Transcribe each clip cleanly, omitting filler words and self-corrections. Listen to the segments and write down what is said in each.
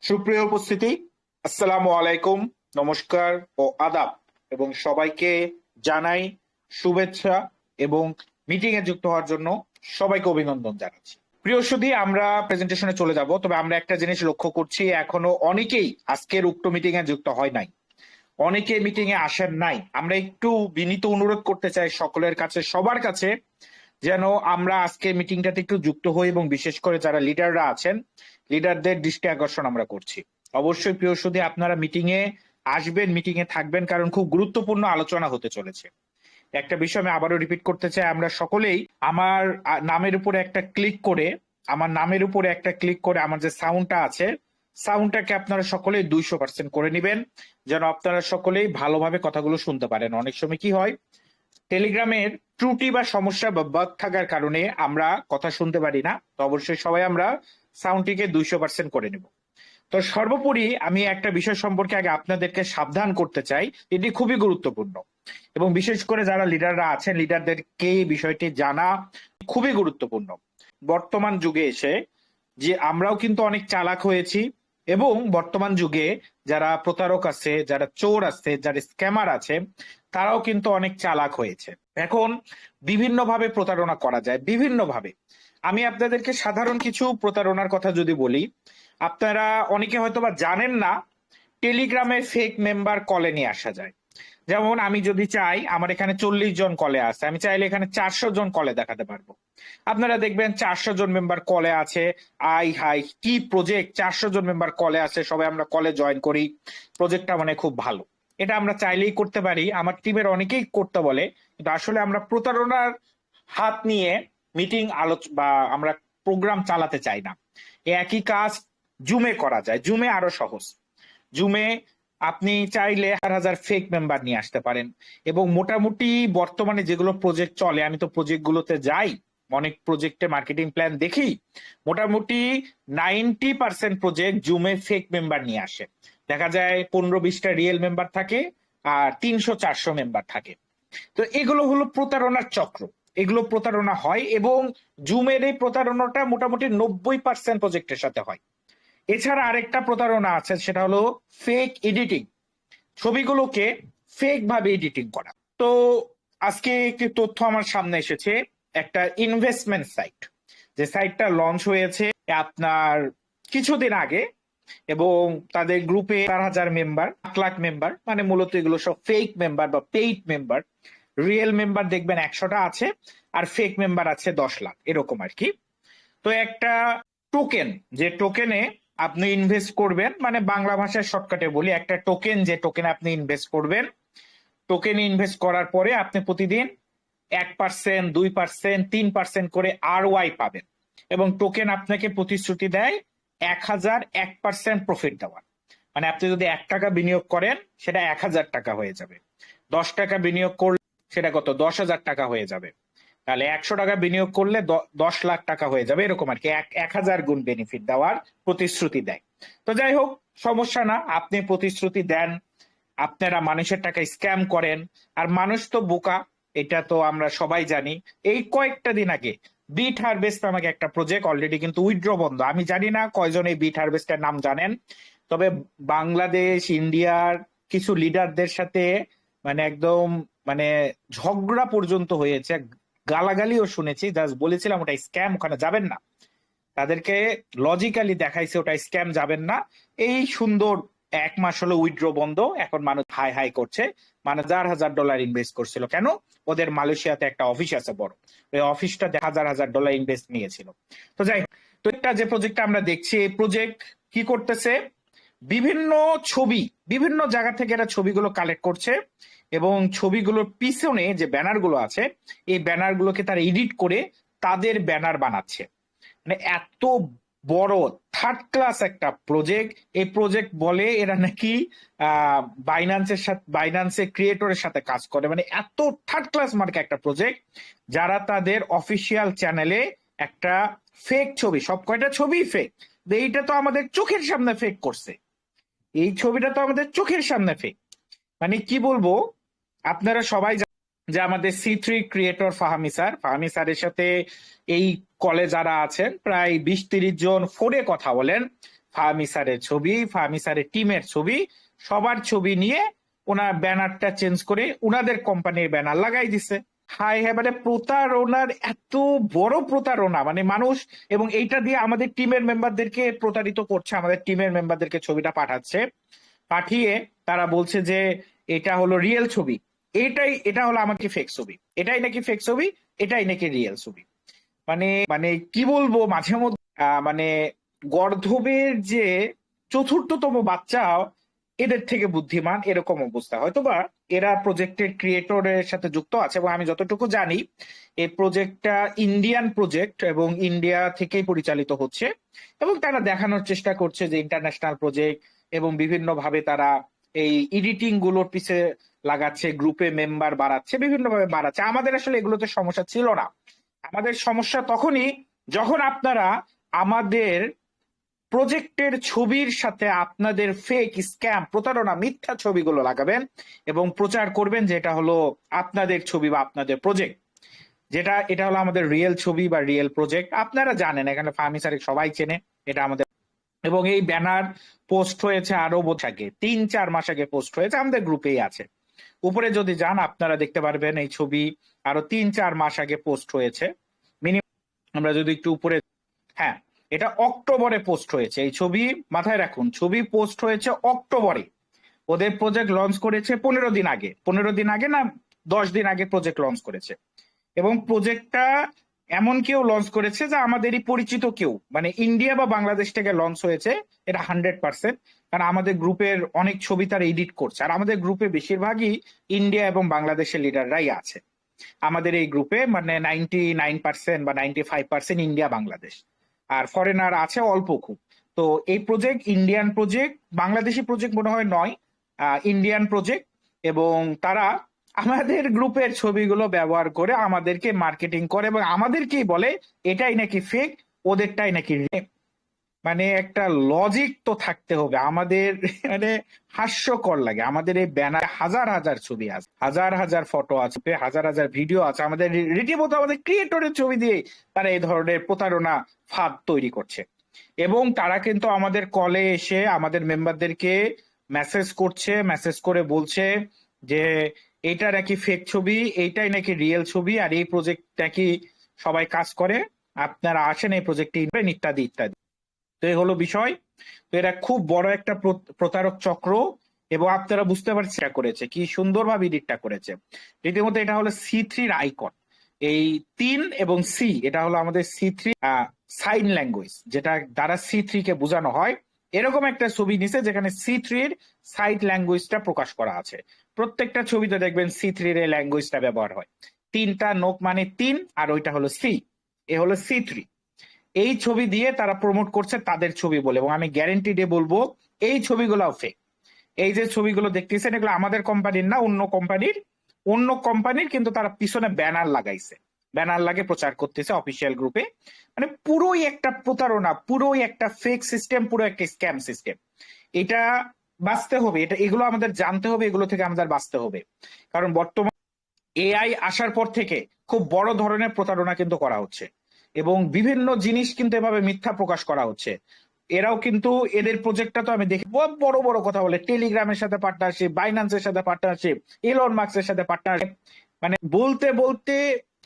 সুপ্রিয় উপস্থিতি, আসসালামু আলাইকুম, নমস্কার ও আদাব এবং সবাইকে জানাই শুভেচ্ছা এবং মিটিং এ যুক্ত হওয়ার জন্য সবাইকে অভিনন্দন জানাচ্ছি। প্রিয় সুধী, আমরা প্রেজেন্টেশনে চলে যাব, তবে আমরা একটা জিনিস লক্ষ্য করছি, এখনো অনেকেই আজকের উক্ত মিটিং এ যুক্ত হয় নাই, অনেকে মিটিং এ আসেন নাই। আমরা একটু বিনীত অনুরোধ করতে চাই সকলের কাছে, সবার কাছে, যেন আমরা আজকে মিটিংটাতে একটু যুক্ত হই এবং বিশেষ করে যারা লিডাররা আছেন, লিডারদের দৃষ্টি আকর্ষণ আমরা করছি। অবশ্যই প্রিয় সুধী, আপনারা মিটিং এ আসবেন, মিটিং এ থাকবেন, কারণ খুব গুরুত্বপূর্ণ আলোচনা হতে চলেছে। একটা বিষয় আমি আবারও রিপিট করতে চাই, আমরা সকলেই আমার নামের উপরে একটা ক্লিক করে, আমার যে সাউন্ডটা আছে, সাউন্ডটাকে আপনারা সকলেই 200% করে নিবেন, যেন আপনারা সকলেই ভালোভাবে কথাগুলো শুনতে পারেন। অনেক সময় কি হয়, টেলিগ্রামের ত্রুটি বা সমস্যা বা বাগ থাকার কারণে আমরা কথা শুনতে পারি না। তো অবশ্যই সবাই আমরা সাউন্ডটিকে 200% করে নেব। তো সর্বোপরি আমি একটা বিষয় সম্পর্কে আগে আপনাদেরকে সাবধান করতে চাই, এটি খুবই গুরুত্বপূর্ণ এবং বিশেষ করে যারা লিডাররা আছেন, লিডারদেরকে এই বিষয়টি জানা খুবই গুরুত্বপূর্ণ। বর্তমান যুগে এসে যে আমরাও কিন্তু অনেক চালাক হয়েছি এবং বর্তমান যুগে যারা প্রতারক আছে, যারা চোর আছে, যারা স্ক্যামার আছে, তারাও কিন্তু অনেক চালাক হয়েছে। এখন বিভিন্নভাবে প্রতারণা করা যায়, বিভিন্নভাবে। আমি আপনাদেরকে সাধারণ কিছু প্রতারণার কথা যদি বলি, আপনারা অনেকে হয়তোবা জানেন না, টেলিগ্রামে ফেক মেম্বার কলে নিয়ে আসা যায়। যেমন আমি যদি চাই, আমার এখানে 40 জন কলে আছে, আমি চাইলে এখানে 400 জন কলে দেখাতে পারবো। আপনারা দেখবেন 400 জন মেম্বার কলে আছে, আই হাই কি প্রজেক্ট, 400 জন মেম্বার কলে আছে, সবাই আমরা কলে জয়েন করি, প্রজেক্টটা মানে খুব ভালো। এটা আমরা চাইলেই করতে পারি, আমার টিমের অনেকেই করতে বলে, কিন্তু আসলে আমরা প্রতারণার হাত নিয়ে মিটিং বা আমরা প্রোগ্রাম চালাতে চাই না। একই কাজ জুমে করা যায়, জুমে আরো সহজ। জুমে আপনি চাইলে 1000 ফেক মেম্বার নিয়ে আসতে পারেন এবং মোটামুটি বর্তমানে যেগুলো প্রজেক্ট চলে, আমি তো প্রজেক্ট গুলোতে যাই, অনেক প্রজেক্টে মার্কেটিং প্ল্যান দেখি, মোটামুটি 90% প্রজেক্ট জুমে ফেক মেম্বার নিয়ে আসে। দেখা যায় 15-20টা রিয়েল মেম্বার থাকে আর 300-400 মেম্বার থাকে। তো এগুলো হলো প্রতারণার চক্র, এগুলো প্রতারণা হয় এবং জুমের এই প্রতারণাটা মোটামুটি 90% প্রজেক্টের সাথে হয়। এছাড়া আরেকটা প্রতারণা আছে, সেটা হলো ফেক এডিটিং, ছবিগুলোকে ফেক ভাবে এডিটিং করা। তো আজকে একটি তথ্য আমার সামনে এসেছে, একটা ইনভেস্টমেন্ট সাইট, যে সাইটটা লঞ্চ হয়েছে আপনার কিছুদিন আগে এবং তাদের গ্রুপে 4,000 মেম্বার, 1 লাখ মেম্বার, মানে মূলত এগুলো সব ফেক মেম্বার বা পেইড মেম্বার। রিয়েল মেম্বার দেখবেন 100টা আছে আর ফেক মেম্বার আছে 10 লাখ, এরকম আর কি। তো একটা টোকেন, যে টোকেনে আপনি ইনভেস্ট করবেন, মানে বাংলা ভাষায় শর্টকাটে বলি, একটা টোকেন, যে টোকেনে আপনি ইনভেস্ট করবেন, টোকেনে ইনভেস্ট করার পরে আপনি প্রতিদিন 1%, 2%, 3% করে ROI পাবেন এবং টোকেন আপনাকে প্রতিশ্রুতি দেয় 1001% প্রফিট দেওয়ার। মানে আপনি যদি 1 টাকা বিনিয়োগ করেন, সেটা 1000 টাকা হয়ে যাবে। 10 টাকা বিনিয়োগ করলে সেটা কত, 10,000 টাকা হয়ে যাবে। তাহলে 100 টাকা বিনিয়োগ করলে 10 লাখ টাকা হয়ে যাবে, এরকম আর কি। 1000 গুণ বেনিফিট দেওয়ার প্রতিশ্রুতি দেয়। তো যাই হোক, সমস্যা না, আপনি প্রতিশ্রুতি দেন, আপনারা মানুষের টাকা স্ক্যাম করেন, আর মানুষ তো বোকা, এটা তো আমরা সবাই জানি। এই কয়েকটা দিন আগে বিট হারভেস্ট নামক একটা প্রজেক্ট অলরেডি কিন্তু উইথড্র বন্ধ। আমি জানি না কয়জন এই বিট হারভেস্টের নাম জানেন, তবে বাংলাদেশ, ইন্ডিয়ার কিছু লিডারদের সাথে মানে একদম মানে ঝগড়া পর্যন্ত হয়েছে, গালাগালিও শুনেছি, জাস্ট বলেছিলাম ওটা স্ক্যাম, ওখানে যাবেন না। তাদেরকে লজিক্যালি দেখাইছে ওটা স্ক্যাম, যাবেন না। এই সুন্দর 1 মাস হলো উইথড্র বন্ধ, এখন মানুষ হাই হাই করছে, মানে $1,000 ইনভেস্ট করছিল। কেন? ওদের মালয়েশিয়াতে একটা অফিস আছে বড়, ওই অফিসটা হাজার হাজার ডলার ইনভেস্ট নিয়েছিল। তো যাই হোক, তো একটা যে প্রজেক্টটা আমরা দেখছি, এই প্রজেক্ট কি করতেছে, বিভিন্ন ছবি, বিভিন্ন জায়গা থেকে এরা ছবিগুলো কালেক্ট করছে এবং ছবিগুলোর পিছনে যে ব্যানার গুলো আছে, এই ব্যানার গুলোকে তারা এডিট করে তাদের ব্যানার বানাচ্ছে। মানে এত বড় থার্ড ক্লাস একটা প্রজেক্ট। এই প্রজেক্ট বলে এরা নাকি বাইন্যান্সের সাথে, বাইন্যান্সের ক্রিয়েটরের সাথে কাজ করে, মানে এত থার্ড ক্লাস মার্কে একটা প্রজেক্ট, যারা তাদের অফিসিয়াল চ্যানেলে একটা ফেক ছবি, সব কয়টা ছবি ফেক, এইটা তো আমাদের চোখের সামনে ফেক করছে, এই ছবিটা তো আমাদের চোখের সামনে ফেক। মানে কি বলবো, আপনারা সবাই যে আমাদের C3 ক্রিয়েটর ফাহামি স্যারের সাথে এই কলে যারা আছেন, প্রায় 20-30 জন ফোনে কথা বলেন, ফাহমি স্যারের ছবি, ফাহমি স্যারের টিমের ছবি, সবার ছবি নিয়ে ওনার ব্যানারটা চেঞ্জ করে উনাদের কোম্পানির ব্যানার লাগাই দিছে। হায় হ্যাঁ, মানে প্রতারণার এত বড় প্রতারণা, মানে মানুষ, এবং এইটা দিয়ে আমাদের টিমের মেম্বারদেরকে প্রতারিত করছে, আমাদের টিমের মেম্বারদেরকে ছবিটা পাঠাচ্ছে, পাঠিয়ে তারা বলছে যে এটা হলো রিয়েল ছবি, এটা হলো আমাকে ফেক ছবি, এটাই নাকি ফেক ছবি, এটাই নাকি রিয়েল ছবি। মানে মানে কি বলবো, মাঝে মধ্যে মানে গর্ধবের যে চতুর্থতম বাচ্চা এদের থেকে বুদ্ধিমান এরকম অবস্থা। হয়তোবা এরা প্রজেক্টের ক্রিয়েটরের সাথে যুক্ত আছে, এবং আমি যতটুকু জানি এই প্রজেক্টটা ইন্ডিয়ান প্রজেক্ট এবং ইন্ডিয়া থেকেই পরিচালিত হচ্ছে, এবং তারা দেখানোর চেষ্টা করছে যে ইন্টারন্যাশনাল প্রজেক্ট, এবং বিভিন্ন ভাবে তারা এই এডিটিং গুলোর পিছে লাগাচ্ছে, গ্রুপে মেম্বার বাড়াচ্ছে, বিভিন্ন ভাবে বাড়াচ্ছে। আমাদের আসলে এগুলোতে সমস্যা ছিল না। আমাদের সমস্যা তখনই যখন আপনারা আমাদের প্রজেক্টের ছবির সাথে আপনাদের ফেক, স্ক্যাম, প্রতারণা, মিথ্যা ছবিগুলো লাগাবেন এবং প্রচার করবেন যে এটা হলো আপনাদের ছবি বা আপনাদের প্রজেক্ট, এটা হলো আমাদের রিয়েল ছবি বা রিয়েল প্রজেক্ট। আপনারা জানেন, এখানে ফাহমি স্যার সবাই চেনে এটা আমাদের। এবং এই ব্যানার পোস্ট হয়েছে আরো আগে, 3-4 মাস আগে পোস্ট হয়েছে, আমাদের গ্রুপেই আছে। উপরে যদি যান আপনারা দেখতে পারবেন এই ছবি আরো 3-4 মাস আগে পোস্ট হয়েছে। মিনিমাম আমরা যদি একটু উপরে, হ্যাঁ, এটা অক্টোবরে পোস্ট হয়েছে এই ছবি, মাথায় রাখুন, ছবি পোস্ট হয়েছে অক্টোবরে। ওদের প্রজেক্ট লঞ্চ করেছে 15 দিন আগে, 15 দিন আগে না 10 দিন আগে প্রজেক্ট লঞ্চ করেছে। এবং প্রজেক্টটা এমন কেউ লঞ্চ করেছে যে আমাদেরই পরিচিত কেউ, মানে ইন্ডিয়া বা বাংলাদেশ থেকে লঞ্চ হয়েছে, এটা 100%। কারণ আমাদের গ্রুপের অনেক ছবি তারা এডিট করছে, আর আমাদের গ্রুপে বেশিরভাগই ইন্ডিয়া এবং বাংলাদেশের লিডাররাই আছে। আমাদের এই গ্রুপে মানে 99% বা 95% ইন্ডিয়া বাংলাদেশ, আর ফরেনার আছে অল্প খুব। তো এই project Indian project, Bangladeshi project মনে হয় নয়, ইন্ডিয়ান প্রজেক্ট। এবং তারা আমাদের গ্রুপের ছবিগুলো ব্যবহার করে আমাদেরকে মার্কেটিং করে, এবং আমাদেরকেই বলে এটাই নাকি ফেক, ওদেরটাই নাকি real। মানে একটা লজিক তো থাকতে হবে আমাদের। মানে হাস্যকর লাগে, আমাদের এই ব্যানার হাজার হাজার ছবি আছে, হাজার হাজার ফটো আছে, হাজার হাজার ভিডিও আছে, আমাদের রীতিমতো আমাদের ক্রিয়েটরের ছবি দিয়ে তারা এই ধরনের প্রতারণা ফাঁদ তৈরি করছে। এবং তারা কিন্তু আমাদের কলে এসে আমাদের মেম্বারদেরকে মেসেজ করছে, মেসেজ করে বলছে যে এইটা নাকি ফেক ছবি, এইটাই নাকি রিয়েল ছবি, আর এই প্রজেক্ট নাকি সবাই কাজ করে, আপনারা আসেন এই প্রজেক্টে ইত্যাদি ইত্যাদি। তো এই হলো বিষয়। তো এরা খুব বড় একটা প্রতারক চক্র, এবং আপনারা বুঝতে পারছেন এটা করেছে কি সুন্দরভাবে এডিটটা করেছে। রীতিমতো এটা হলো C3 আইকন, এই 3 এবং সি, এটা হলো আমাদের C3 সাইন ল্যাঙ্গুয়েজ, যেটা দ্বারা C3 কে বোঝানো হয়। এরকম একটা ছবি নিছে যেখানে C3 সাইড ল্যাঙ্গুয়েজটা প্রকাশ করা আছে। প্রত্যেকটা ছবিতে দেখবেন C3 এর ল্যাঙ্গুয়েজটা ব্যবহার হয়। 3টা নোক মানে 3, আর ওইটা হলো সি, এ হলো C3। এই ছবি দিয়ে তারা প্রমোট করছে তাদের ছবি বলে, এবং আমি গ্যারেন্টি দিয়ে বলবো এই ছবিগুলোও ফেক। এই যে ছবিগুলো দেখতেছেন এগুলো আমাদের কোম্পানির না, অন্য কোম্পানির, কিন্তু তারা পিছনে ব্যানার লাগাইছে, ব্যানার লাগে প্রচার করতেছে অফিসিয়াল গ্রুপে। মানে পুরোই একটা প্রতারণা, পুরোই একটা ফেক সিস্টেম, পুরো একটা স্ক্যাম সিস্টেম। এটা বাঁচতে হবে, এগুলো আমাদের জানতে হবে, এগুলো থেকে আমাদের বাঁচতে হবে। কারণ বর্তমান এআই আসার পর থেকে খুব বড় ধরনের প্রতারণা কিন্তু করা হচ্ছে, এবং বিভিন্ন জিনিস কিন্তু এভাবে মিথ্যা প্রকাশ করা হচ্ছে। এরাও কিন্তু এদের প্রজেক্টটা তো আমি দেখি বড় বড় কথা বলে, টেলিগ্রামের সাথে পার্টনারশিপ, বাইন্যান্সের সাথে পার্টনারশিপ, ইলন মাস্কের সাথে পার্টনারশিপ, মানে বলতে বলতে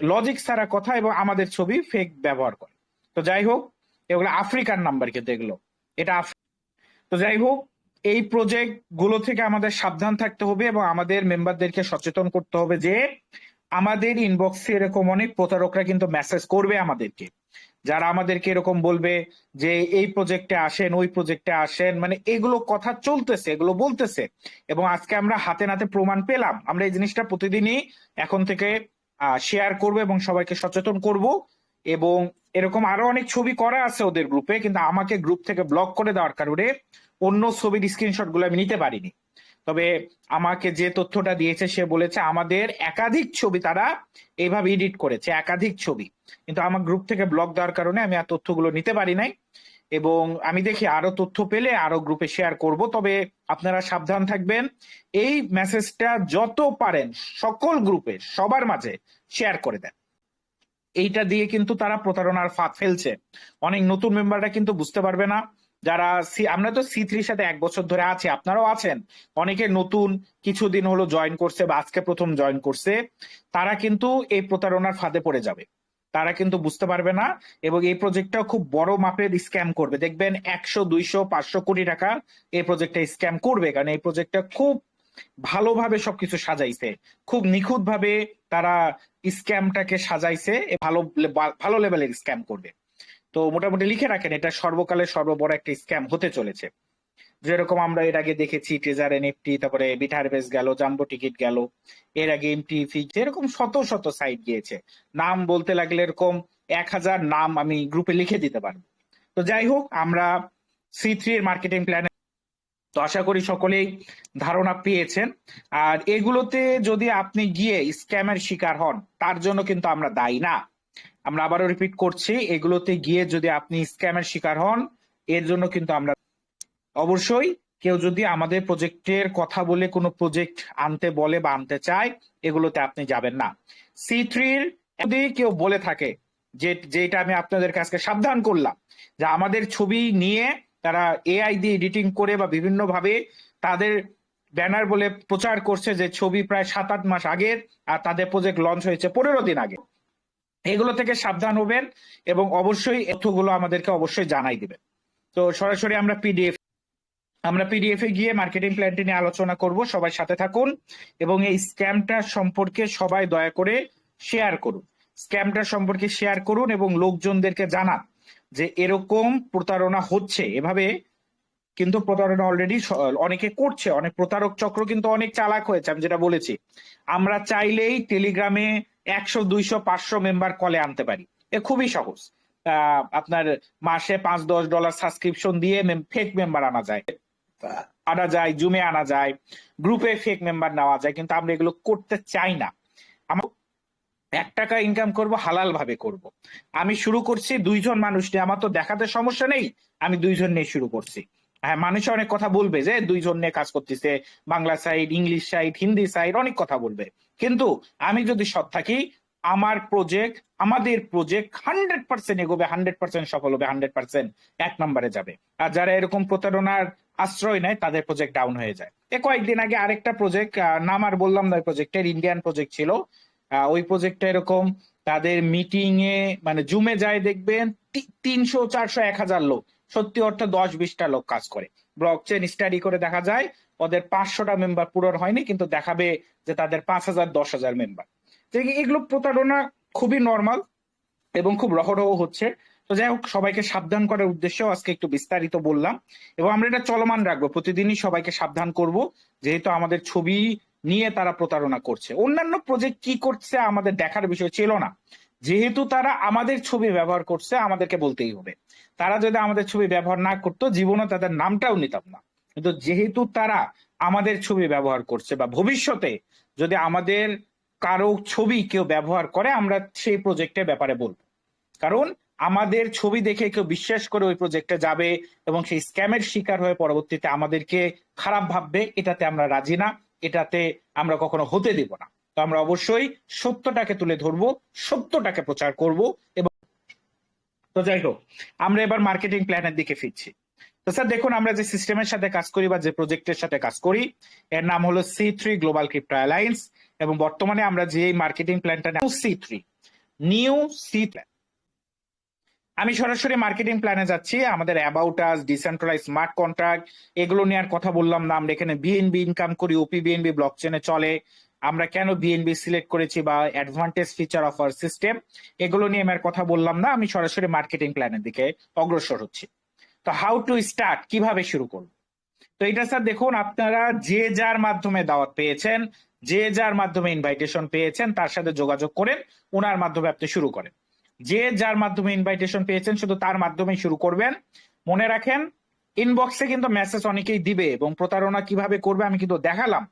লজিক ছাড়া কথা, এবং আমাদের ছবি ফেক ব্যবহার করে। তো যাই হোক, এগুলো আফ্রিকান নাম্বার, কিন্তু এগুলো এটা তো যাই হোক, এই প্রজেক্ট গুলো থেকে আমাদের সাবধান থাকতে হবে, এবং আমাদের মেম্বারদেরকে সচেতন করতে হবে যে আমাদের ইনবক্সে এরকম অনেক প্রতারকরা কিন্তু মেসেজ করবে আমাদেরকে, যারা আমাদেরকে এরকম বলবে যে এই প্রজেক্টে আসেন, ওই প্রজেক্টে আসেন, মানে এগুলো কথা চলতেছে, এগুলো বলতেছে। এবং আজকে আমরা হাতে নাতে প্রমাণ পেলাম। আমরা এই জিনিসটা প্রতিদিনই এখন থেকে শেয়ার করব এবং সবাইকে সচেতন করব। এবং এরকম আরো অনেক ছবি করা আছে ওদের গ্রুপে, কিন্তু আমাকে গ্রুপ থেকে ব্লক করে দেওয়ার কারণে অন্য ছবির স্ক্রিনশট গুলো আমি নিতে পারিনি। তবে আমাকে যে তথ্যটা দিয়েছে সে বলেছে আমাদের একাধিক ছবি তারা এইভাবে এডিট করেছে, একাধিক ছবি, কিন্তু আমার গ্রুপ থেকে ব্লক দেওয়ার কারণে আমি আর তথ্যগুলো নিতে পারি নাই। এবং আমি দেখি আরো তথ্য পেলে আরো গ্রুপে শেয়ার করব। তবে আপনারা সাবধান থাকবেন, এই মেসেজটা যত পারেন সকল গ্রুপে সবার মাঝে শেয়ার করে দেন। এইটা দিয়ে কিন্তু তারা প্রতারণার ফাঁদ ফেলছে। অনেক নতুন মেম্বাররা কিন্তু বুঝতে পারবে না যারা আমরা তো C3 সাথে 1 বছর ধরে আছি, আপনারাও আছেন, অনেকে নতুন কিছুদিন হলো জয়েন করছে বা আজকে প্রথম জয়েন করছে, তারা কিন্তু এই প্রতারণার ফাঁদে পড়ে যাবে, তারা কিন্তু বুঝতে পারবে না। এবং এই প্রজেক্টটা খুব বড় মাপের স্ক্যাম করবে, দেখবেন 100 200 500 কোটি টাকা এই প্রজেক্টটা স্ক্যাম করবে, কারণ এই প্রজেক্টটা খুব ভালোভাবে সবকিছু সাজাইছে, খুব নিখুঁত ভাবে তারা স্ক্যামটাকে সাজাইছে, ভালো ভালো লেভেলের স্ক্যাম করবে। তো মোটামুটি লিখে রাখেন, এটা সর্বকালের সর্ববড় একটা স্ক্যাম হতে চলেছে। যেরকম আমরা এর আগে দেখেছি ট্রেজার এনএফটি, তারপরে বিটারবেস গেল, জাম্বো টিকিট গেল, এর আগে এমটি ফিক্স, এরকম শত শত সাইট গিয়েছে। নাম বলতে লাগলে এরকম 1000 নাম আমি গ্রুপে লিখে দিতে পারবো। তো যাই হোক, আমরা C3 এর মার্কেটিং প্ল্যান, তো আশা করি সকলেই ধারণা পেয়েছেন। আর এগুলোতে যদি আপনি গিয়ে স্ক্যামের শিকার হন, তার জন্য কিন্তু আমরা দায়ী না। আমরা আবারও রিপিট করছি, এগুলোতে গিয়ে যদি আপনি স্ক্যামের শিকার হন, এর জন্য কিন্তু আমরা অবশ্যই, কেউ যদি আমাদের প্রজেক্টের কথা বলে কোনো প্রজেক্ট আনতে বলে বা আনতে চায়, এগুলোতে আপনি যাবেন না। C3-র যদি কেউ বলে থাকে, যেটা আমি আপনাদের কাছে সাবধান করলাম, যে আমাদের ছবি নিয়ে তারা AI দিয়ে এডিটিং করে বা বিভিন্ন ভাবে তাদের ব্যানার বলে প্রচার করছে, যে ছবি প্রায় 7-8 মাস আগের, আর তাদের প্রজেক্ট লঞ্চ হয়েছে 15 দিন আগে, এগুলো থেকে সাবধান হবেন এবং অবশ্যই তথ্যগুলো আমাদেরকে অবশ্যই জানাই দিবেন। তো সরাসরি আমরা পিডিএফ এ গিয়ে মার্কেটিং প্ল্যানটি নিয়ে আলোচনা করব, সবাই সাথে থাকুন এবং এই স্ক্যামটা সম্পর্কে সবাই দয়া করে শেয়ার করুন, স্ক্যামটা সম্পর্কে শেয়ার করুন এবং লোকজনদেরকে জানান যে এরকম প্রতারণা হচ্ছে। এভাবে কিন্তু প্রতারণা অলরেডি অনেকে করছে, অনেক প্রতারক চক্র কিন্তু অনেক চালাক হয়েছে। আমি যেটা বলেছি, আমরা চাইলেই টেলিগ্রামে 100 200 500 মেম্বার কলে আনতে পারি, এ খুবই সহজ। আপনার মাসে $5-10 সাবস্ক্রিপশন দিয়ে ফেক মেম্বার আনা যায়, জুমে আনা যায়, গ্রুপে ফেক মেম্বার নেওয়া যায়, কিন্তু আমরা এগুলো করতে চাই না। আমরা 1 টাকা ইনকাম করব, হালাল ভাবে করব। আমি শুরু করছি 2 জন মানুষ নিয়ে, আমার তো দেখাতে সমস্যা নেই, আমি 2 জন নিয়ে শুরু করছি। হ্যাঁ, মানুষ অনেক কথা বলবে যে 2 জন নিয়ে কাজ করতেছে, Bangla side, English side, Hindi side, অনেক কথা বলবে, কিন্তু আমি যদি সৎ থাকি, আমাদের প্রজেক্ট 100% এগোবে, 100% সফল হবে, 100% 1 নম্বরে যাবে। আর যারা এরকম প্রতারণার আশ্রয় নেয়, তাদের প্রজেক্ট ডাউন হয়ে যায়। কয়েকদিন আগে আরেকটা প্রজেক্ট, নাম আর বললাম না, ওই প্রজেক্টের ইন্ডিয়ান প্রজেক্ট ছিল। ওই প্রজেক্টটা এরকম, তাদের মিটিং এ মানে জুমে যায় দেখবেন 300 400 1000 লোক, সত্যি অর্থে 10-20টা লোক কাজ করে। ব্লক চেন স্টাডি করে দেখা যায় ওদের 500টা মেম্বার পূরণ হয়নি, কিন্তু দেখাবে যে তাদের 5000 10,000 মেম্বার। এগুলো প্রতারণা খুবই নর্মাল এবং খুব রহরহ হচ্ছে। তো যাই হোক, সবাইকে সাবধান করার উদ্দেশ্যেও আজকে একটু বিস্তারিত বললাম, এবং আমরা এটা চলমান রাখবো, প্রতিদিনই সবাইকে সাবধান করব, যেহেতু আমাদের ছবি নিয়ে তারা প্রতারণা করছে। অন্যান্য প্রজেক্ট কি করছে আমাদের দেখার বিষয় ছিল না, যেহেতু তারা আমাদের ছবি ব্যবহার করছে, আমাদেরকে বলতেই হবে। তারা যদি আমাদের ছবি ব্যবহার না করতো, জীবনে তাদের নামটাও নিতাম না। কিন্তু যেহেতু তারা আমাদের ছবি ব্যবহার করছে, বা ভবিষ্যতে যদি আমাদের কারো ছবি কেউ ব্যবহার করে, আমরা সেই প্রজেক্টের ব্যাপারে বলবো। কারণ আমাদের ছবি দেখে কেউ বিশ্বাস করে ওই প্রজেক্টে যাবে এবং সেই স্ক্যামের শিকার হয়ে পরবর্তীতে আমাদেরকে খারাপ ভাববে, এটাতে আমরা রাজি না, এটাতে আমরা কখনো হতে দেব না। তো আমরা অবশ্যই সত্যটাকে তুলে ধরবো, সত্যটাকে প্রচার করব। এবং তো যাই হোক, আমরা এবার মার্কেটিং প্ল্যানের দিকে ফিরছি। তো স্যার দেখুন, আমরা যে সিস্টেমের সাথে কাজ করি বা যে প্রজেক্টের সাথে কাজ করি, এর নাম হলো C3 গ্লোবাল ক্রিপ্টো অ্যালায়েন্স, এবং বর্তমানে আমরা যে মার্কেটিং প্ল্যানটা নিউ সি প্ল্যান, আমি সরাসরি মার্কেটিং প্ল্যানে যাচ্ছি। আমাদের about us, decentralize smart contract, এগুলো নিয়ে আর কথা বললাম না। আমরা এখানে বিএনবি ইনকাম করি, ওপি বিএনবি ব্লক চেনে চলে, আমরা কেন বিএনবি সিলেক্ট করেছি, বা advantage feature of our system, এগুলো নিয়ে আমি আর কথা বললাম না। আমি সরাসরি মার্কেটিং প্ল্যানের দিকে অগ্রসর হচ্ছি। তো হাউ টু স্টার্ট, কিভাবে শুরু করব? তো এটা স্যার দেখুন, আপনারা যে যার মাধ্যমে দাওয়াত পেয়েছেন, যে যার মাধ্যমে ইনভাইটেশন পেয়েছেন, তার সাথে যোগাযোগ করেন, ওনার মাধ্যমে আপনি শুরু করেন। যে যার মাধ্যমে ইনভাইটেশন পেয়েছেন, শুধু তার মাধ্যমেই শুরু করবেন। মনে রাখেন, ইনবক্সে কিন্তু মেসেজ অনেকেই দিবে, এবং প্রতারণা কিভাবে করবে আমি কিন্তু দেখালাম,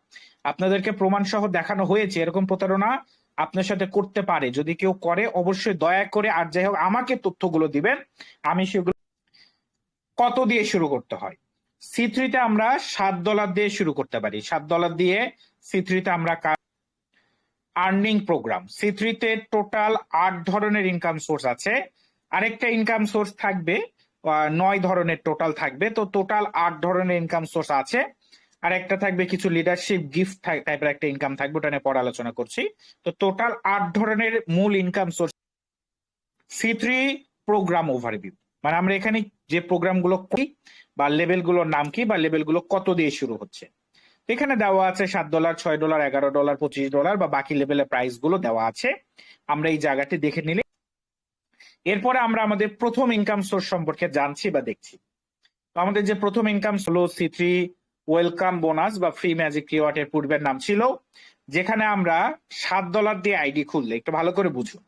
আপনাদেরকে প্রমাণ সহ দেখানো হয়েছে। এরকম প্রতারণা আপনার সাথে করতে পারে, যদি কেউ করে অবশ্যই দয়া করে, আর যাই হোক, আমাকে তথ্যগুলো দিবেন, আমি সেগুলো। কত দিয়ে শুরু করতে হয়? C3-তে আমরা $7 দিয়ে শুরু করতে পারি। $7 দিয়ে C3-তে আমরা আর্নিং প্রোগ্রাম, C3-তে টোটাল 8 ধরনের ইনকাম সোর্স আছে। আরেকটা ইনকাম সোর্স থাকবে 9 ধরনের টোটাল থাকবে। তো টোটাল 8 ধরনের ইনকাম সোর্স আছে। আর একটা থাকবে কিছু লিডারশিপ গিফট টাইপের একটা ইনকাম থাকবে, ওটা নিয়ে পরে আলোচনা করছি। তো টোটাল 8 ধরনের মূল income source. C3 programme overview, মানে আমরা এখানে যে প্রোগ্রামগুলো করি বা লেভেলগুলোর নাম কি বা লেভেলগুলো কত দিয়ে শুরু হচ্ছে। এখানে দেওয়া আছে $7, $6, $11, $25 বা বাকি লেভেলের প্রাইস গুলো দেওয়া আছে। আমরা এই জায়গাটি দেখে নিলে এরপরে আমরা আমাদের প্রথম ইনকাম সোর্স সম্পর্কে জানছি বা দেখছি। তো আমাদের যে প্রথম ইনকাম হলো C3 ওয়েলকাম বোনাস বা ফ্রি ম্যাজিক রিওয়ার্ড, এর পূর্বের নাম ছিল, যেখানে আমরা $7 দিয়ে আইডি খুললে, একটু ভালো করে বুঝুন,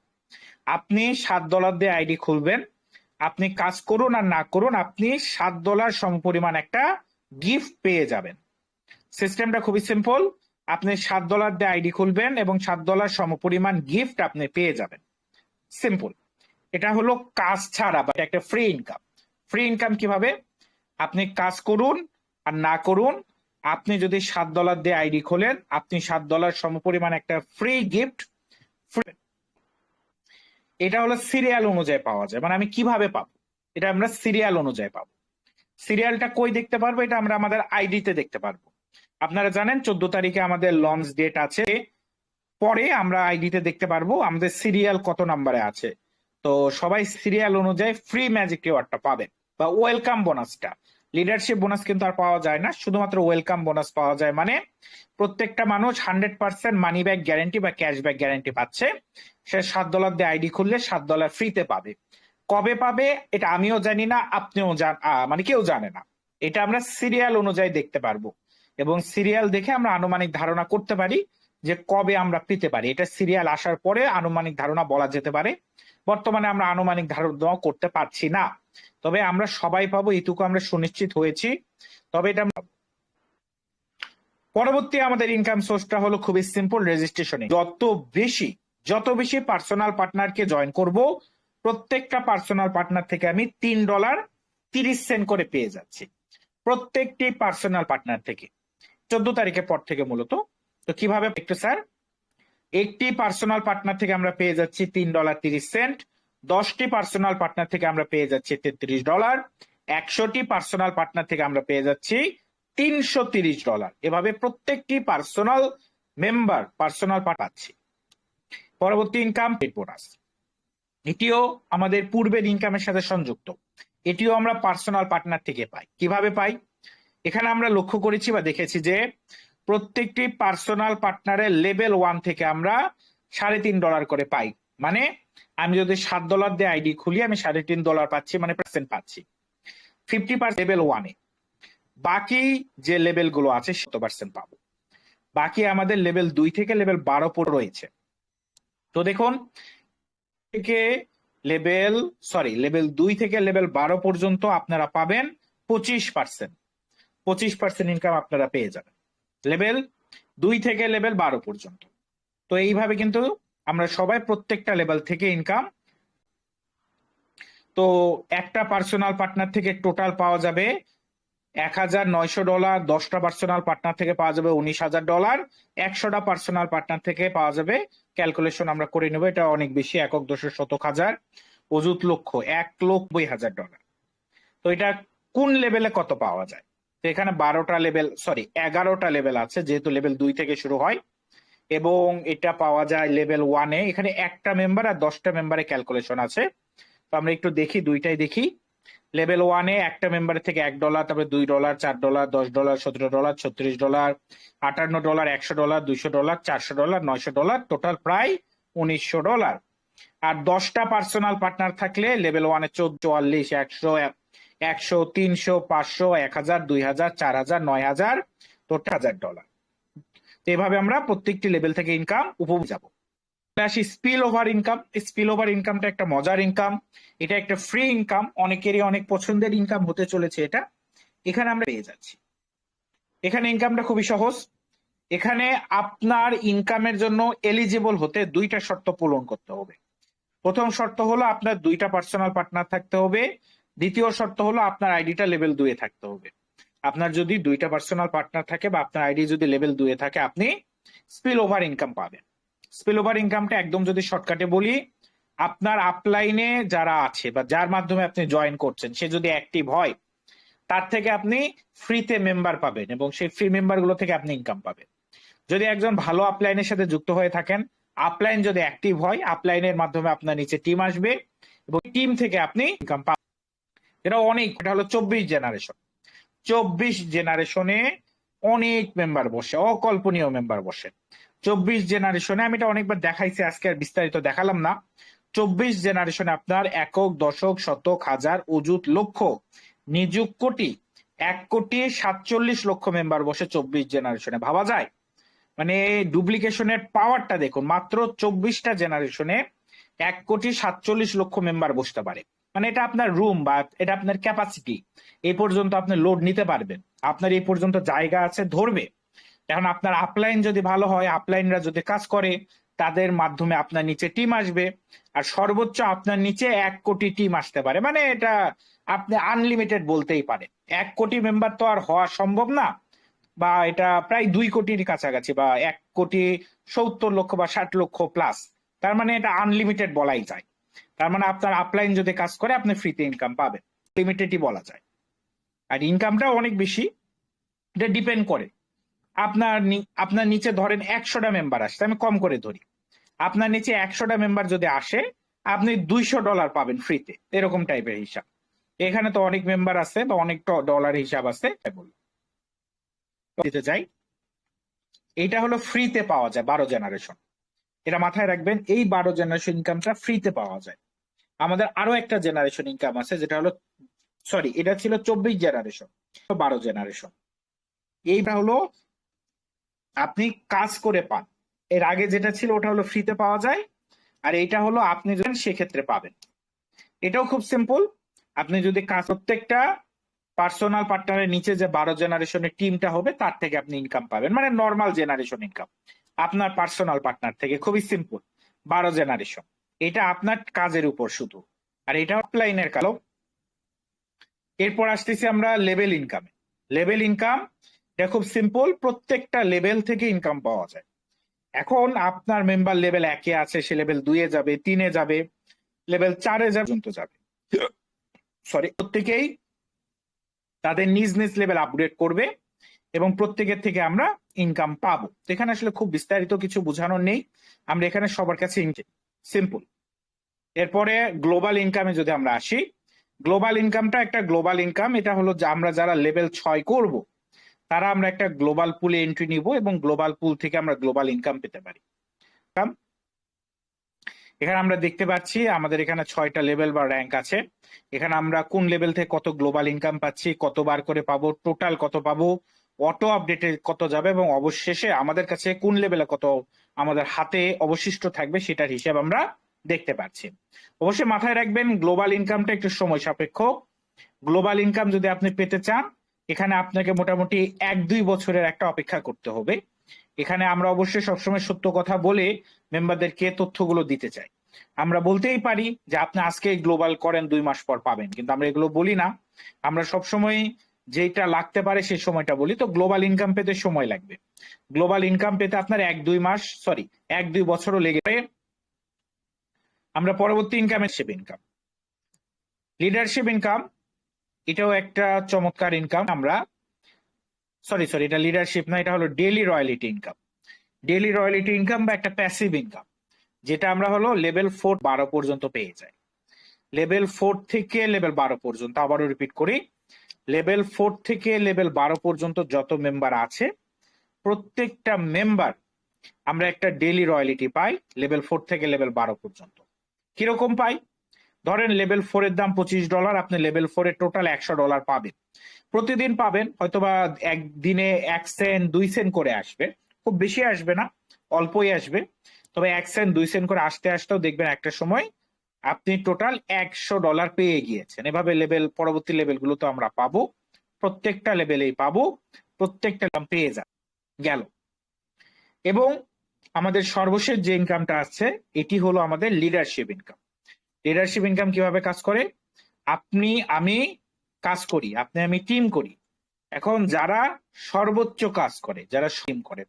আপনি $7 দিয়ে আইডি খুলবেন, আপনি কাজ করুন আর না করুন, আপনি $7 সমপরিমাণ একটা গিফট পেয়ে যাবেন। সিস্টেমটা খুবই সিম্পল, আপনি $7 দিয়ে আইডি খুলবেন এবং $7 সমপরিমাণ গিফট আপনি পেয়ে যাবেন। সিম্পল। এটা হলো কাজ ছাড়া বা একটা ফ্রি ইনকাম। ফ্রি ইনকাম কিভাবে? আপনি কাজ করুন আর না করুন, আপনি যদি $7 দিয়ে আইডি খোলেন, আপনি $7 সমপরিমাণ একটা ফ্রি গিফট। এটা হলো সিরিয়াল অনুযায়ী পাওয়া যায়। মানে আমি কিভাবে পাবো? এটা আমরা সিরিয়াল অনুযায়ী পাবো। সিরিয়ালটা কই দেখতে পারবো? এটা আমরা আমাদের আইডিতে দেখতে পারবো। আপনারা জানেন 14 তারিখে আমাদের লঞ্চ ডেট আছে, পরে আমরা আইডিতে দেখতে পারবো আমাদের সিরিয়াল কত নাম্বারে আছে। তো সবাই সিরিয়াল অনুযায়ী ফ্রি ম্যাজিক রিওয়ার্ডটা পাবেন বা ওয়েলকাম বোনাসটা। লিডারশিপ বোনাস কিন্তু আর পাওয়া যায় না, শুধুমাত্র ওয়েলকাম বোনাস পাওয়া যায়। মানে প্রত্যেকটা মানুষ 100% মানি ব্যাক গ্যারান্টি বা ক্যাশব্যাক গ্যারান্টি পাচ্ছে। সে $7 দিয়ে আইডি খুললে $7 ফ্রিতে পাবে। কবে পাবে এটা আমিও জানি না, আপনিও মানে কেউ জানে না। এটা আমরা সিরিয়াল অনুযায়ী দেখতে পারবো এবং সিরিয়াল দেখে আমরা আনুমানিক ধারণা করতে পারি যে কবে আমরা পেতে পারি। এটা সিরিয়াল আসার পরে আনুমানিক ধারণা বলা যেতে পারে। বর্তমানে আমরা আনুমানিক ধারণা করতে পারছি না, তবে আমরা সবাই পাবো এটুকু আমরা সুনিশ্চিত হয়েছি। তবে এটা পরবর্তী আমাদের ইনকাম সোর্সটা হলো খুবই সিম্পল, রেজিস্ট্রেশনে। যত বেশি পার্সোনাল পার্টনারকে জয়েন করব, প্রত্যেকটা পার্সোনাল পার্টনার থেকে আমি $3.30 করে পেয়ে যাচ্ছি, প্রত্যেকটি পার্সোনাল পার্টনার থেকে 14 তারিখের পর থেকে মূলত। তো কিভাবে একটু স্যার, একটি পার্সোনাল পার্টনার থেকে আমরা পেয়ে যাচ্ছি $3.30, 10টি পার্সোনাল পার্টনার থেকে আমরা পেয়ে যাচ্ছি $33, 100টি পার্সোনাল পার্টনার থেকে আমরা পেয়ে যাচ্ছি $330। এভাবে প্রত্যেকটি পার্সোনাল পাচ্ছি। পরবর্তী ইনকাম পেড বোনাস, এটিও আমাদের পূর্বের ইনকামের সাথে সংযুক্ত। এটিও আমরা পার্সোনাল পার্টনার থেকে পাই। কিভাবে পাই? এখানে আমরা লক্ষ্য করেছি বা দেখেছি যে প্রত্যেকটি পার্সোনাল পার্টনারের লেভেল 1 থেকে আমরা $3.5 করে পাই। মানে আমি যদি $7 দিয়ে আইডি খুলি, আমি $3.5 পাচ্ছি, মানে পার্সেন্ট পাচ্ছি 50% লেভেল 1 এ। বাকি যে লেভেল গুলো আছে 100% পাবো। বাকি আমাদের লেভেল 2 থেকে লেভেল 12 রয়েছে। তো দেখুন, লেভেল 2 থেকে লেভেল 12 পর্যন্ত আপনারা পাবেন 25% ইনকাম আপনারা পেয়ে যাবেন লেভেল 2 থেকে লেভেল 12 পর্যন্ত। তো এইভাবে কিন্তু আমরা সবাই প্রত্যেকটা লেভেল থেকে ইনকাম। তো একটা পার্সোনাল পার্টনার থেকে টোটাল পাওয়া যাবে $1,900, 10টা পার্সোনাল পার্টনার থেকে পাওয়া যাবে $19,000, 100টা পার্সোনাল পার্টনার থেকে পাওয়া যাবে, ক্যালকুলেশন আমরা করে নেব, এটা অনেক বেশি, একক দশক শতক হাজার অযুত লক্ষ, $1,90,000। তো এটা কোন লেভেলে কত পাওয়া যায়? তো এখানে 11টা লেভেল আছে, যেহেতু লেভেল 2 থেকে শুরু হয়, এবং এটা পাওয়া যায় লেভেল 1 এ। এখানে একটা মেম্বার আর 10টা মেম্বারে ক্যালকুলেশন আছে। তো আমরা একটু দেখি, দুইটাই দেখি। লেভেল 1 এ একটা মেম্বারের থেকে $1, তারপরে $2, $4, $10, $17, $36, $58, $100, $200, $400, $900, টোটাল প্রায় $1,900। আর 10টা পার্সোনাল পার্টনার থাকলে লেভেল 1 এ 44, 100, 300, 500, 1000, 2000, 4000, 9000, টোটাল $1,000। এভাবে আমরা প্রত্যেকটি লেভেল থেকে ইনকাম উপভোগ যাব। আসি spill over income. Spill over ইনকামটা একটা মজার ইনকাম, এটা একটা ফ্রি ইনকাম, অনেকেরই অনেক পছন্দের ইনকাম হতে চলেছে এটা। এখানে আমরা পেয়ে যাচ্ছি, এখানে ইনকামটা খুবই সহজ। এখানে আপনার ইনকামের জন্য এলিজিবল হতে 2টা শর্ত পূরণ করতে হবে। প্রথম শর্ত হলো আপনার 2টা পার্সোনাল পার্টনার থাকতে হবে। দ্বিতীয় শর্ত হলো আপনার আইডিটা লেভেল 2 এ থাকতে হবে। আপনার যদি 2টা পার্সোনাল পার্টনার থাকে বা আপনার আইডি যদি লেভেল 2 এ থাকে, আপনি স্পিল ওভার ইনকাম পাবেন। স্পিল ওভার ইনকামটা একদম যদি শর্টকাটে বলি, আপনার আপলাইনে যারা আছে বা যার মাধ্যমে আপনি জয়েন করছেন সে যদি অ্যাক্টিভ হয়, তার থেকে আপনি ফ্রিতে মেম্বার পাবেন এবং সেই ফ্রি মেম্বার গুলো থেকে আপনি ইনকাম পাবেন। যদি একজন ভালো আপলাইনের সাথে যুক্ত হয়ে থাকেন, আপলাইন যদি অ্যাক্টিভ হয়, আপলাইনের মাধ্যমে আপনার নিচে টিম আসবে এবং টিম থেকে আপনি ইনকাম পাবেন। এটা হলো 24 জেনারেশন। 24 জেনারেশনে অনেক মেম্বার বসে, অকল্পনীয় মেম্বার বসে। 24 জেনারেশনে আমি এটা অনেকবার দেখাইছি, আজকে আর বিস্তারিত দেখালাম না। 24 জেনারেশনে আপনার একক, দশক, শতক, হাজার, অযুত, লক্ষ, নিযুত, কোটি, 1,47,00,000 মেম্বার বসে 24 জেনারেশনে। ভাবা যায়? মানে ডুপ্লিকেশনের পাওয়ারটা দেখুন, মাত্র 24টা জেনারেশনে 1,47,00,000 মেম্বার বসতে পারে। মানে এটা আপনার রুম বা এটা আপনার ক্যাপাসিটি, এই পর্যন্ত আপনি লোড নিতে পারবেন, আপনার এই পর্যন্ত জায়গা আছে, ধরবে। এখন আপনার আপলাইন যদি ভালো হয়, আপলাইনরা যদি কাজ করে, তাদের মাধ্যমে আপনার নিচে টিম আসবে, আর সর্বোচ্চ আপনার নিচে 1 কোটি টিম আসতে পারে। মানে এটা আপনি আনলিমিটেড বলতেই পারে। 1 কোটি মেম্বার তো আর হওয়া সম্ভব না, বা এটা প্রায় 2 কোটির কাছাকাছি, বা 1,70,00,000 বা 60,00,000 প্লাস। তার মানে এটা আনলিমিটেড বলাই যায়। তার মানে আপনার আপলাইন যদি কাজ করে, আপনি ফ্রিতে ইনকাম পাবেন, লিমিটেডই বলা যায়। আর ইনকামটা অনেক বেশি, এটা ডিপেন্ড করে আপনার নিচে ধরেন 100টা মেম্বার আসছে, আমি কম করে ধরি, আপনার নিচে 100টা মেম্বার যদি আসে, আপনি $200 পাবেন ফ্রিতে, এরকম টাইপের হিসাব। এখানে তো অনেক মেম্বার আছে বা অনেক ডলার হিসাব আছে, দিতে চাই। এটা হলো ফ্রিতে পাওয়া যায় 12 জেনারেশন। এটা মাথায় রাখবেন, এই 12 জেনারেশন ইনকামটা ফ্রিতে পাওয়া যায়। আমাদের আরো একটা জেনারেশন ইনকাম আছে, যেটা হলো, সরি, এটা ছিল 24 জেনারেশন, 12 জেনারেশন। এইটা হলো আপনি কাজ করে পান। এর আগে যেটা ছিল ওটা হলো ফ্রিতে পাওয়া যায়, আর এইটা হলো আপনি যদি সেক্ষেত্রে পাবেন। এটাও খুব সিম্পল। আপনি যদি প্রত্যেকটা পার্সোনাল পার্টনারের নিচে যে 12 জেনারেশনের টিমটা হবে, তার থেকে আপনি ইনকাম পাবেন, মানে নর্মাল জেনারেশন ইনকাম আপনার পার্সোনাল পার্টনার থেকে। খুবই সিম্পল, 12 জেনারেশন। এটা আপনার কাজের উপর শুধু। আর এটা অফলাইনের কালো। এরপর আসতেছি আমরা লেভেল ইনকামে। লেভেল ইনকাম, এটা খুব সিম্পল, প্রত্যেকটা লেভেল থেকে ইনকাম পাওয়া যায়। এখন আপনার মেম্বার লেভেল 1-এ আছে, সে লেভেল 2-এ যাবে, 3-এ যাবে, লেভেল 4-এ যাবে। সরি, প্রত্যেকেই তাদের নিজ নিজ লেভেল আপগ্রেড করবে এবং প্রত্যেকের থেকে আমরা ইনকাম পাবো। এখানে আসলে খুব বিস্তারিত কিছু বোঝানোর নেই, আমরা এখানে সবার কাছে সিম্পল। এরপরে গ্লোবাল ইনকামে যদি আমরা আসি, গ্লোবাল ইনকামটা একটা গ্লোবাল ইনকাম। এটা হলো যে আমরা যারা লেভেল 6 করব, তারা আমরা একটা গ্লোবাল পুলে এন্ট্রি নিব এবং গ্লোবাল পুল থেকে আমরা গ্লোবাল ইনকাম পেতে পারি। এখানে আমরা দেখতে পাচ্ছি আমাদের এখানে 6টা লেভেল বা র্যাঙ্ক আছে। এখানে আমরা কোন লেভেল থেকে কত গ্লোবাল ইনকাম পাচ্ছি, কতবার করে পাবো, টোটাল কত পাবো, অটো আপডেটে কত যাবে, এবং অবশেষে আমাদের কাছে কোন লেভেলে কত আমাদের হাতে অবশিষ্ট থাকবে, সেটার হিসাব আমরা দেখতে পাচ্ছি। অবশ্যই মাথায় রাখবেন, গ্লোবাল ইনকামটা একটু সময় সাপেক্ষ। গ্লোবাল ইনকাম যদি আপনি পেতে চান, এখানে আপনাকে মোটামুটি 1-2 বছরের একটা অপেক্ষা করতে হবে। এখানে আমরা অবশ্যই সবসময় সত্য কথা বলে মেম্বারদেরকে তথ্যগুলো দিতে চাই। আমরা বলতেই পারি যে আপনি আজকে গ্লোবাল করেন, 2 মাস পর পাবেন, কিন্তু আমরা এগুলো বলি না। আমরা সবসময় যেটা লাগতে পারে সেই সময়টা বলি। তো গ্লোবাল ইনকাম পেতে সময় লাগবে। গ্লোবাল ইনকাম পেতে আপনার 1-2 মাস, সরি 1-2 বছরও লেগে যাবে। আমরা পরবর্তী ইনকাম, লিডারশিপ ইনকাম, এটাও একটা চমৎকার ইনকাম। আমরা সরি, এটা লিডারশিপ না, এটা হলো daily royalty income. Daily royalty income বা একটা প্যাসিভ ইনকাম, যেটা আমরা হলো লেভেল 4 12 পর্যন্ত পেয়ে যাই। লেভেল 4 থেকে লেভেল 12 পর্যন্ত, আবারও রিপিট করি, লেভেল 4 থেকে লেভেল 12 পর্যন্ত যত মেম্বার আছে, প্রত্যেকটা মেম্বার আমরা একটা ডেইলি রয়্যালিটি পাই লেভেল 4 থেকে লেভেল 12 পর্যন্ত। কিরকম পাই? ধরেন লেভেল 4 এর দাম $25, আপনি লেভেল 4 এর টোটাল $100 পাবেন। প্রতিদিন পাবেন, হয়তোবা একদিনে 1 সেন্ট 2 সেন্ট করে আসবে, খুব বেশি আসবে না, অল্পই আসবে। তবে 1 সেন্ট 2 সেন্ট করে আসতে আসতেও দেখবেন একটা সময় আপনি টোটাল $100 পেয়ে গিয়েছেন। এভাবে পরবর্তী লেভেলগুলো তো আমরা পাবো, প্রত্যেকটা লেভেলেই পাবো, প্রত্যেকটা পেয়ে গেল। এবং আমাদের সর্বশেষ যে ইনকামটা আছে, এটি হলো আমাদের লিডারশিপ ইনকাম। লিডারশিপ ইনকাম কিভাবে কাজ করে? আমি কাজ করি, আমি টিম করি। এখন যারা সর্বোচ্চ কাজ করে, যারা টিম করে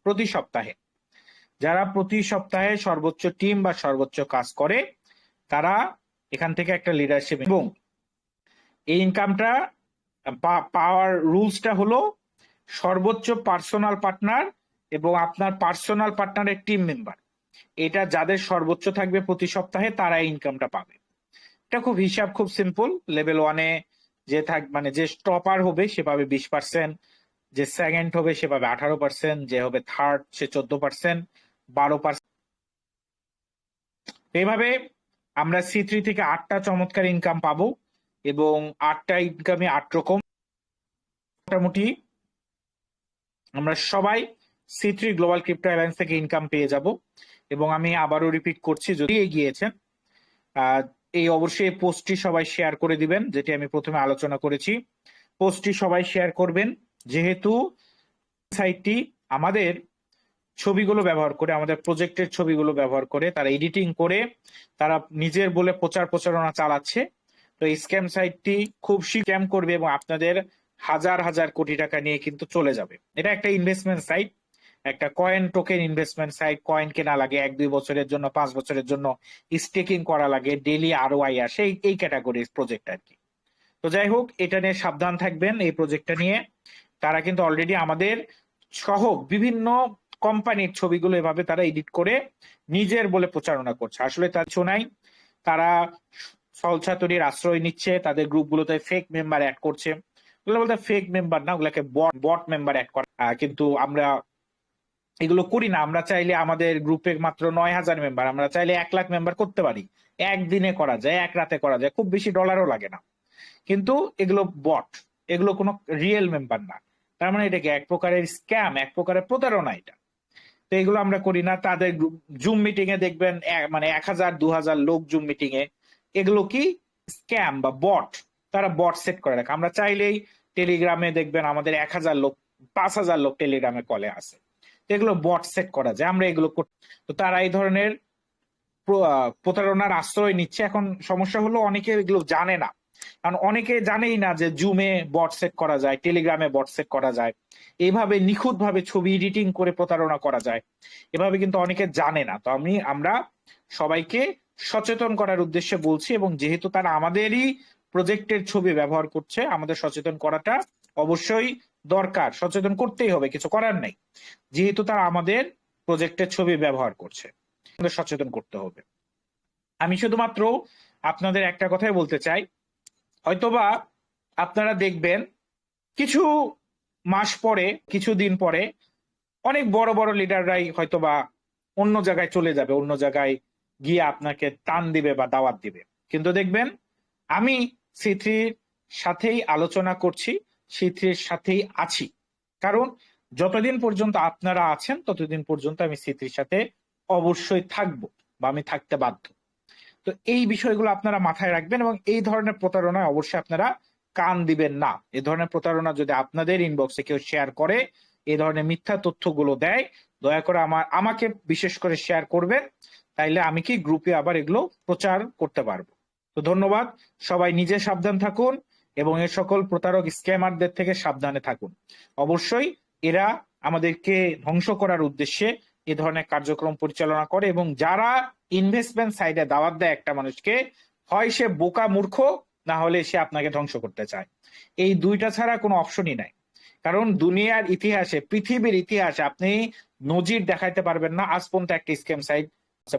যারা প্রতি সপ্তাহে সর্বোচ্চ টিম বা সর্বোচ্চ কাজ করে, তারা এখান থেকে একটা লিডারশিপ, এবং এই ইনকামটা পাওয়ার রুলসটা হলো সর্বোচ্চ পার্সোনাল পার্টনার এবং আপনার পার্সোনাল পার্টনারের টিম মেম্বার, এটা যাদের সর্বোচ্চ থাকবে প্রতি সপ্তাহে তারা ইনকামটা পাবে। এটা খুব হিসাব খুব সিম্পল। লেভেল 1-এ যে মানে যে টপার হবে সে পাবে 20%, যে সেকেন্ড হবে সে পাবে 18%, যে হবে থার্ড সে 14%, 12%। এইভাবে আমরা C3 থেকে 8টা চমৎকার ইনকাম পাবো, এবং 8টা ইনকামে 8 রকম। মোটামুটি আমরা সবাই C3 গ্লোবাল ক্রিপ্টো অ্যালায়েন্স থেকে ইনকাম পেয়ে যাব। এবং আমি আবারও রিপিট করছি, যদি এগিয়েছেন এই অবশ্যই পোস্টটি সবাই শেয়ার করে দিবেন, যেটি আমি প্রথমে আলোচনা করেছি। পোস্টটি সবাই শেয়ার করবেন, যেহেতু সাইটটি আমাদের ছবিগুলো ব্যবহার করে, আমাদের প্রজেক্টের ছবিগুলো ব্যবহার করে তারা এডিটিং করে তারা নিজের বলে প্রচারণা চালাচ্ছে। তো এই স্ক্যাম সাইটটি খুব স্ক্যাম করবে এবং আপনাদের হাজার হাজার কোটি টাকা নিয়ে কিন্তু চলে যাবে। এটা একটা ইনভেস্টমেন্ট সাইট, একটা coin token investment site. Coin কেনা লাগে 1-2 বছরের জন্য, 5 বছরের জন্য স্টেকিং করা লাগে, ডেইলি ROI আসে, এই ক্যাটাগরির প্রজেক্ট আর কি। তো যাই হোক, এটা নিয়ে সাবধান থাকবেন। এই প্রজেক্টটা নিয়ে তারা কিন্তু অলরেডি আমাদের সহ বিভিন্ন কোম্পানির ছবিগুলো এভাবে তারা এডিট করে নিজের বলে প্রচারণা করছে। আসলে তার শোনাই, তারা ছলছাতুরির আশ্রয় নিচ্ছে, তাদের গ্রুপগুলোতে ফেক মেম্বার অ্যাড করছে। ওগুলো বলতে ফেক মেম্বার না, ওগুলোকে বট মেম্বার অ্যাড করা। কিন্তু আমরা এগুলো করি না। আমরা চাইলে আমাদের গ্রুপে মাত্র 9,000 মেম্বার, আমরা চাইলে 1 লাখ মেম্বার করতে পারি। একদিনে করা যায়, এক রাতে করা যায়, খুব বেশি ডলারও লাগে না। কিন্তু এগুলো বট, এগুলো কোনো রিয়েল মেম্বার না। তার মানে এটাকে এক প্রকারের স্ক্যাম, এক প্রকারের প্রতারণা এটা। তো এগুলো আমরা করি না। তাদের জুম মিটিং এ দেখবেন মানে 1,000-2,000 লোক জুম মিটিং এ, এগুলো কি স্ক্যাম বা বট। তারা বট সেট করে রাখে। আমরা চাইলেই টেলিগ্রামে দেখবেন আমাদের 1,000 লোক, 5,000 লোক টেলিগ্রামে কলে আছে, এগুলো বট সেট করা যায়। আমরা এগুলো তো তারা এই ধরনের প্রতারণার আশ্রয় নিচ্ছে। এখন সমস্যা হলো অনেকে এগুলো জানে না, কারণ অনেকে জানেই না যে জুমে বট সেট করা যায়, টেলিগ্রামে বট সেট করা যায়, এইভাবে নিখুঁত ভাবে ছবি এডিটিং করে প্রতারণা করা যায়, এভাবে কিন্তু অনেকে জানে না। তো আমরা সবাইকে সচেতন করার উদ্দেশ্যে বলছি, এবং যেহেতু তারা আমাদেরই প্রজেক্টের ছবি ব্যবহার করছে, আমাদের সচেতন করাটা অবশ্যই দরকার। সচেতন করতেই হবে, কিছু করার নেই। যেহেতু তারা আমাদের প্রজেক্টের ছবি ব্যবহার করছে, আমাদের সচেতন করতে হবে। আমি শুধুমাত্র আপনাদের একটা কথাই বলতে চাই, হয়তোবা আপনারা দেখবেন কিছু মাস পরে, কিছু দিন পরে অনেক বড় বড় লিডাররাই হয়তোবা অন্য জায়গায় চলে যাবে, অন্য জায়গায় গিয়ে আপনাকে টান দিবে বা দাওয়াত দিবে। কিন্তু দেখবেন আমি C3-র সাথেই আলোচনা করছি, C3-র সাথেই আছি। কারণ যতদিন পর্যন্ত আপনারা আছেন ততদিন পর্যন্ত আমি C3-র সাথে অবশ্যই থাকবো, বা আমি থাকতে বাধ্য। তো এই বিষয়গুলো আপনারা মাথায় রাখবেন, এবং এই ধরনের প্রতারণায় অবশ্যই আপনারা কান দিবেন না। এই ধরনের প্রতারণা যদি আপনাদের ইনবক্সে কেউ শেয়ার করে, এই ধরনের মিথ্যা তথ্যগুলো দেয়, দয়া করে আমাকে বিশেষ করে শেয়ার করবেন, তাইলে আমি কি গ্রুপে আবার এগুলো প্রচার করতে পারবো। তো ধন্যবাদ। সবাই নিজে সাবধান থাকুন এবং এই সকল প্রতারক স্ক্যামারদের থেকে সাবধানে থাকুন। অবশ্যই এরা আমাদেরকে ধ্বংস করার উদ্দেশ্যে এ ধরনের কার্যক্রম পরিচালনা করে, এবং যারা ইনভেস্টমেন্ট সাইডে দাওয়াত দেয় একটা মানুষকে, হয় সে বোকা মূর্খ, না হলে সে আপনাকে ধ্বংস করতে চায়। এই দুইটা ছাড়া কোনো অপশনই নাই। কারণ দুনিয়ার ইতিহাসে, পৃথিবীর ইতিহাসে আপনি নজির দেখাইতে পারবেন না আজ পর্যন্ত একটা স্ক্যাম সাইট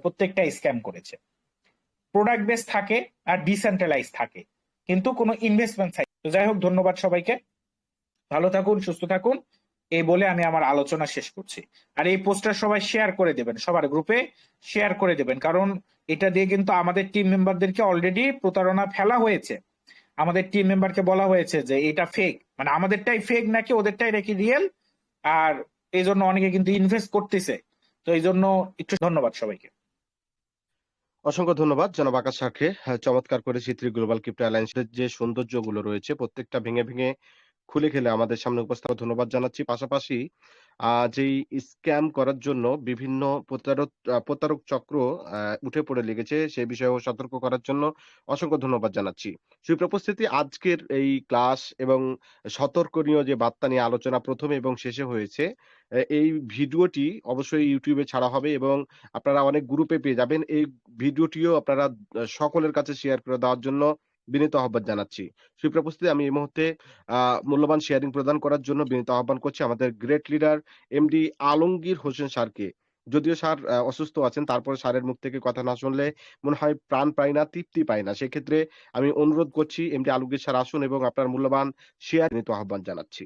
প্রত্যেকটা স্ক্যাম করেছে। প্রোডাক্ট বেস থাকে আর ডিসেন্ট্রালাইজ থাকে, কিন্তু কোনো ইনভেস্টমেন্ট সাইট। তো যাই হোক, ধন্যবাদ সবাইকে। ভালো থাকুন, সুস্থ থাকুন, এই বলে আমি আমার আলোচনা শেষ করছি। আর এই পোস্টার সবাই শেয়ার করে দেবেন, সবার গ্রুপে শেয়ার করে দেবেন, কারণ এটা দিয়ে কিন্তু আমাদের টিম মেম্বারদেরকে অলরেডি প্রতারণা ফেলা হয়েছে। আমাদের টিম মেম্বারকে বলা হয়েছে যে এটা ফেক, মানে আমাদেরটাই ফেক নাকি ওদেরটাই নাকি রিয়েল, আর এই জন্য অনেকে কিন্তু ইনভেস্ট করতেছে। তো এই জন্য একটু ধন্যবাদ সবাইকে। অসংখ্য ধন্যবাদ জনাব আকাশ স্যারকে। চমৎকার করে C3 গ্লোবাল ক্রিপ্টো অ্যালায়েন্সের যে সৌন্দর্যগুলো রয়েছে প্রত্যেকটা ভেঙে ভেঙে খুলে খেলে আমাদের সামনে উপস্থাপন ধন্যবাদ জানাচ্ছি। পাশাপাশি যেই স্ক্যাম করার জন্য বিভিন্ন প্রতারক চক্র আ উঠে পড়ে লেগেছে সে বিষয়েও সতর্ক করার জন্য অসংখ্য ধন্যবাদ জানাচ্ছি। সুপ্রিয় উপস্থিতি, আজকের এই ক্লাস এবং সতর্কনীয় যে বার্তা নিয়ে আলোচনা ১ম এবং শেষে হয়েছে, এই ভিডিওটি অবশ্যই YouTube এ ছাড়া হবে এবং আপনারা অনেক গ্রুপে পেয়ে যাবেন। এই ভিডিওটিও আপনারা সকলের কাছে শেয়ার করে দেওয়ার জন্য বিনীত আহ্বান জানাচ্ছি। সুপ্রিয় উপস্থিতি, আমি এই মুহূর্তে আ মূল্যবান শেয়ারিং প্রদান করার জন্য বিনীত আহ্বান করছি আমাদের great leader MD Alamgir Hossain স্যারকে। যদিও স্যার অসুস্থ আছেন, তারপরে স্যারের মুখ থেকে কথা না শুনলে মনে হয় প্রাণ পাই না, তৃপ্তি পাই না। সেক্ষেত্রে আমি অনুরোধ করছি এমডি আলমগীর স্যার আসুন এবং আপনার মূল্যবান শেয়ার বিনীত আহ্বান জানাচ্ছি।